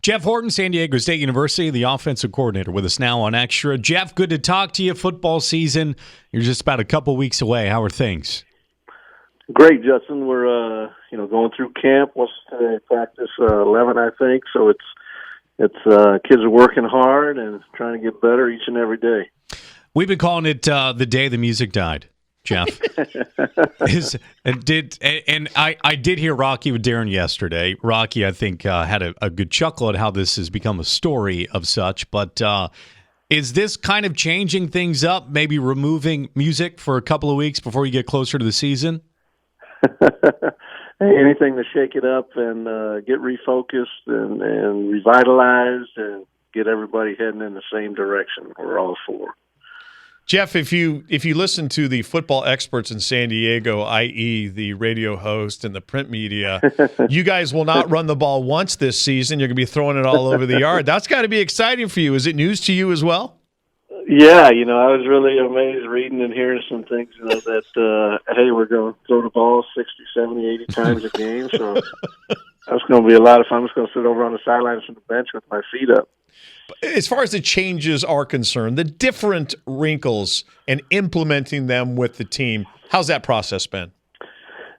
Jeff Horton, San Diego State University, the offensive coordinator, with us now on Xtra. Jeff, good to talk to you. Football season, you're just about a couple weeks away. How are things? Great, Justin. We're going through camp. What's today? Practice 11, I think. So it's kids are working hard and trying to get better each and every day. We've been calling it the day the music died, Jeff. I did hear Rocky with Darren yesterday. Rocky, I think, had a good chuckle at how this has become a story of such. But is this kind of changing things up, maybe removing music for a couple of weeks before you get closer to the season? Anything to shake it up and get refocused and revitalized and get everybody heading in the same direction. We're all for. Jeff, if you listen to the football experts in San Diego, i.e. the radio host and the print media, you guys will not run the ball once this season. You're going to be throwing it all over the yard. That's got to be exciting for you. Is it news to you as well? Yeah, I was really amazed reading and hearing some things, that, hey, we're going to throw the ball 60, 70, 80 times a game. So that's going to be a lot of fun. I'm just going to sit over on the sidelines from the bench with my feet up. As far as the changes are concerned, the different wrinkles and implementing them with the team, how's that process been?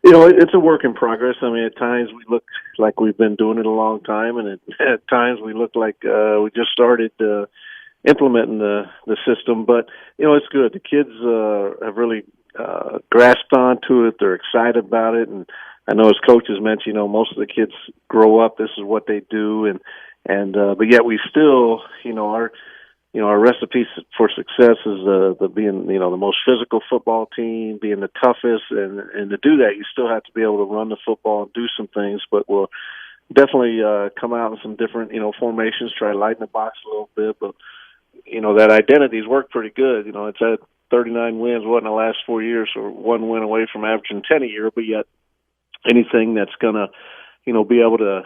It's a work in progress. I mean, at times we look like we've been doing it a long time, and at times we look like we just started implementing the system. But, it's good. The kids have really grasped onto it. They're excited about it. And I know as coaches mentioned, most of the kids grow up, this is what they do. But yet we still, our recipe for success is the being, the most physical football team, being the toughest, and to do that, you still have to be able to run the football and do some things. But we'll definitely come out in some different, formations, try to lighten the box a little bit. But that identity's worked pretty good. It's had 39 wins, in the last 4 years, or one win away from averaging 10 a year. But yet, anything that's gonna be able to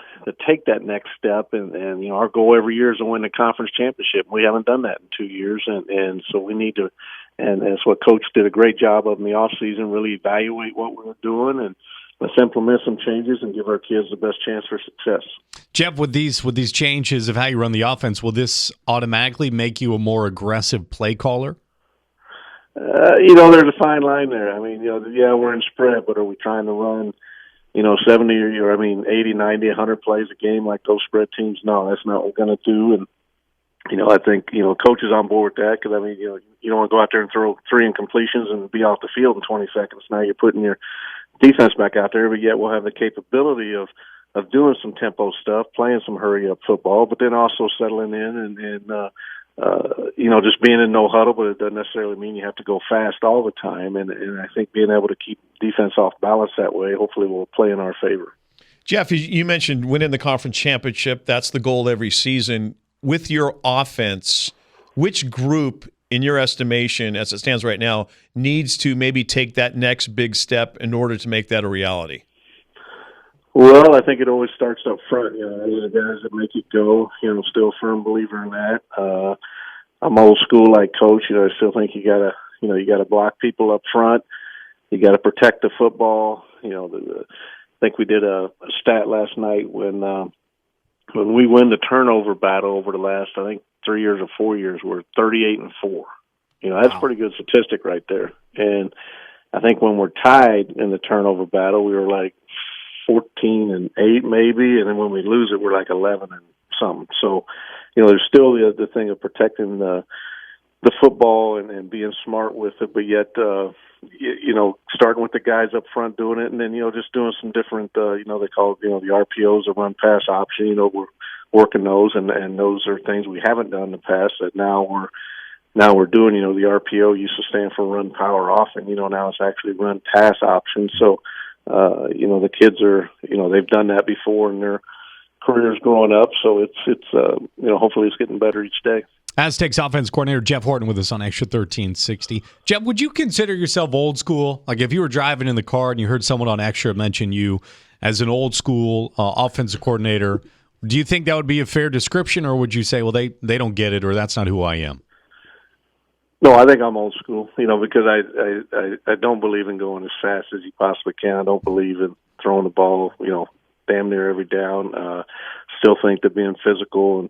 take that next step. And our goal every year is to win the conference championship. We haven't done that in 2 years. And so we need to, and that's what Coach did a great job of in the off season, really evaluate what we're doing and let's implement some changes and give our kids the best chance for success. Jeff, with these changes of how you run the offense, will this automatically make you a more aggressive play caller? There's a fine line there. I mean, we're in spread, but are we trying to run 70 or 80, 90, 100 plays a game like those spread teams? No, that's not what we're going to do. And, I think, Coach is on board with that because, you don't want to go out there and throw 3 incompletions and be off the field in 20 seconds. Now you're putting your defense back out there, but yet we'll have the capability of doing some tempo stuff, playing some hurry-up football, but then also settling in and just being in no huddle, but it doesn't necessarily mean you have to go fast all the time. And I think being able to keep defense off balance that way hopefully will play in our favor. Jeff, you mentioned winning the conference championship. That's the goal every season. With your offense, which group, in your estimation, as it stands right now, needs to maybe take that next big step in order to make that a reality? Well, I think it always starts up front. Those are the guys that make it go. Still a firm believer in that. I'm old school like Coach. I still think you gotta block people up front. You got to protect the football. I think we did a stat last night when we win the turnover battle over the last, I think, 3 years or 4 years, we're 38-4. That's a pretty good statistic right there. And I think when we're tied in the turnover battle, we were like 14-8 maybe, and then when we lose it, we're like 11 and something. So, there's still the thing of protecting the football and being smart with it, but yet, starting with the guys up front doing it, and then just doing some different, they call it the RPOs, or run pass option. We're working those, and those are things we haven't done in the past that now we're doing. The RPO used to stand for run power off, and now it's actually run pass option. So. The kids are, they've done that before in their careers growing up. So it's hopefully it's getting better each day. Aztecs offense coordinator Jeff Horton with us on Extra 1360. Jeff, would you consider yourself old school? Like if you were driving in the car and you heard someone on Extra mention you as an old school offensive coordinator, do you think that would be a fair description, or would you say, well, they don't get it, or that's not who I am? No, I think I'm old school, because I don't believe in going as fast as you possibly can. I don't believe in throwing the ball, damn near every down. still think that being physical and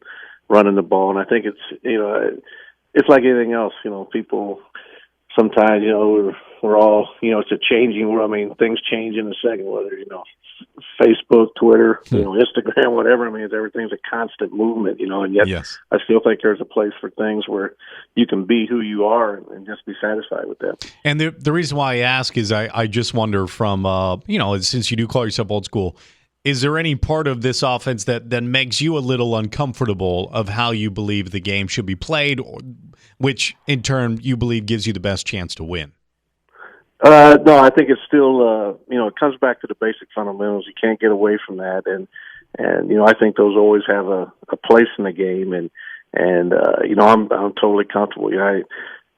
running the ball, and I think it's like anything else. People sometimes, we're all, it's a changing world. I mean, things change in a second, whether, Facebook, Twitter, Instagram, whatever. I mean, everything's a constant movement, and yet Yes. I still think there's a place for things where you can be who you are and just be satisfied with that. And the reason why I ask is I just wonder from, since you do call yourself old school, is there any part of this offense that makes you a little uncomfortable of how you believe the game should be played, which in turn you believe gives you the best chance to win? No, I think it's still, it comes back to the basic fundamentals. You can't get away from that. And I think those always have a place in the game. And I'm totally comfortable.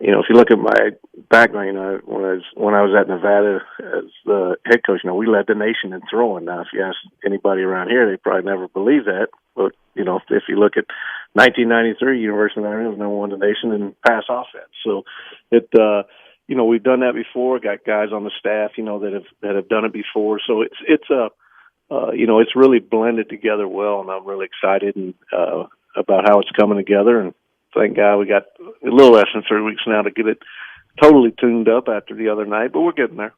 If you look at my background, when I was at Nevada as the head coach, we led the nation in throwing. Now, if you ask anybody around here, they probably never believe that. But, if you look at 1993, University of Miami was number one in the nation in pass offense. So we've done that before. Got guys on the staff, that have done it before. So it's really blended together well, and I'm really excited about how it's coming together. And thank God we got a little less than 3 weeks now to get it totally tuned up after the other night, but we're getting there.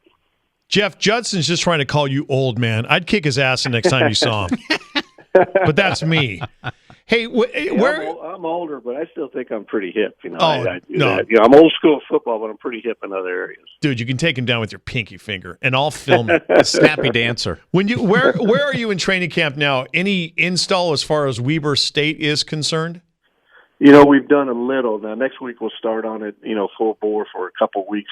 Jeff, Judson's just trying to call you old, man. I'd kick his ass the next time you saw him. But that's me. Hey, I'm older, but I still think I'm pretty hip. I do no. that. I'm old school football, but I'm pretty hip in other areas. Dude, you can take him down with your pinky finger, and I'll film it. A snappy dancer. Where are you in training camp now? Any install as far as Weber State is concerned? We've done a little. Now, next week we'll start on it, full bore for a couple of weeks.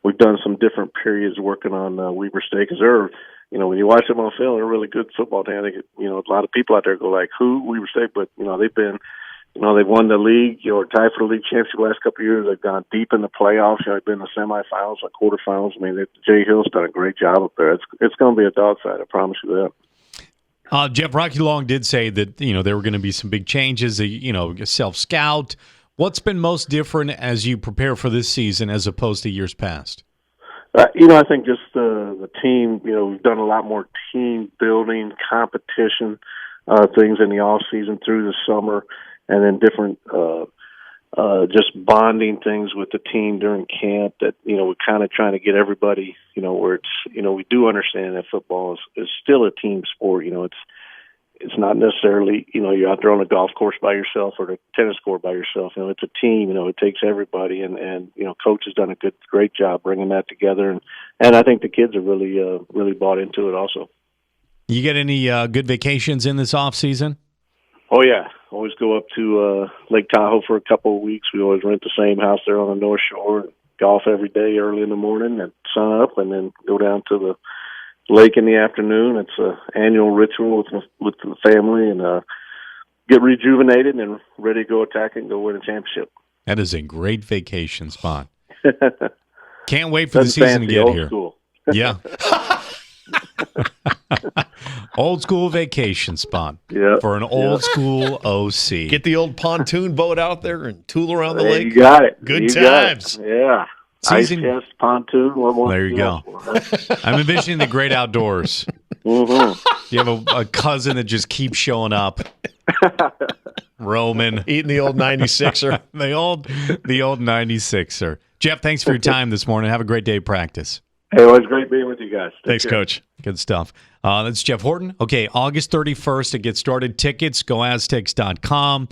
We've done some different periods working on Weber State because they're, when you watch them on film, they're a really good football team. I think, a lot of people out there go like, who? Weber State, but they've been, they've won the league, or tied for the league championship the last couple of years. They've gone deep in the playoffs. They've been in the semifinals, like quarterfinals. I mean, Jay Hill's done a great job up there. It's going to be a dogfight. I promise you that. Jeff, Rocky Long did say that, there were going to be some big changes, self-scout. What's been most different as you prepare for this season as opposed to years past? I think just the team, we've done a lot more team building, competition, things in the off season through the summer, and then different just bonding things with the team during camp that, we're kind of trying to get everybody, where it's, we do understand that football is still a team sport. It's not necessarily, you're out there on the golf course by yourself or the tennis court by yourself. It's a team, it takes everybody. And Coach has done a great job bringing that together. And I think the kids are really bought into it also. You get any good vacations in this off season? Oh, yeah. Always go up to Lake Tahoe for a couple of weeks. We always rent the same house there on the North Shore, golf every day early in the morning and sun up, and then go down to the lake in the afternoon. It's an annual ritual with the family, and get rejuvenated and ready to go attack and go win a championship. That is a great vacation spot. Can't wait for the season to get old here. School. Yeah. Old school vacation spot for an old school OC. Get the old pontoon boat out there and tool around the lake. You got it. Good times. Yeah. Season, ice chest, pontoon. There you go. I'm envisioning the great outdoors. Mm-hmm. You have a cousin that just keeps showing up. Roman. Eating the old 96er. the old 96er. Jeff, thanks for your time this morning. Have a great day of practice. Hey, it was great being with you guys. Thanks, Coach. Good stuff. That's Jeff Horton. Okay, August 31st to get started. Tickets, goaztecs.com.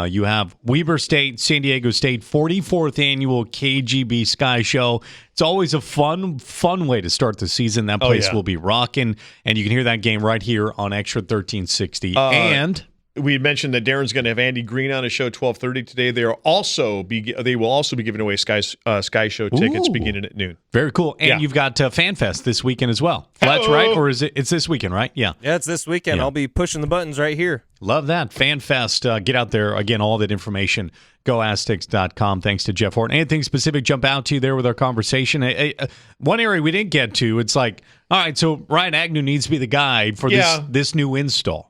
You have Weber State, San Diego State, 44th annual KGB Sky Show. It's always a fun way to start the season. That place will be rocking, and you can hear that game right here on Xtra 1360. And we had mentioned that Darren's going to have Andy Green on his show 12:30 today. They will also be giving away Sky Show tickets beginning at noon. Very cool. And you've got FanFest this weekend as well. Fletch, right? Or is it's this weekend, right? Yeah. Yeah, it's this weekend. I'll be pushing the buttons right here. Love that. FanFest. Get out there. Again, all that information, goaztecs.com. Thanks to Jeff Horton. Anything specific jump out to you there with our conversation? One area we didn't get to, it's like, all right, so Ryan Agnew needs to be the guide for this new install.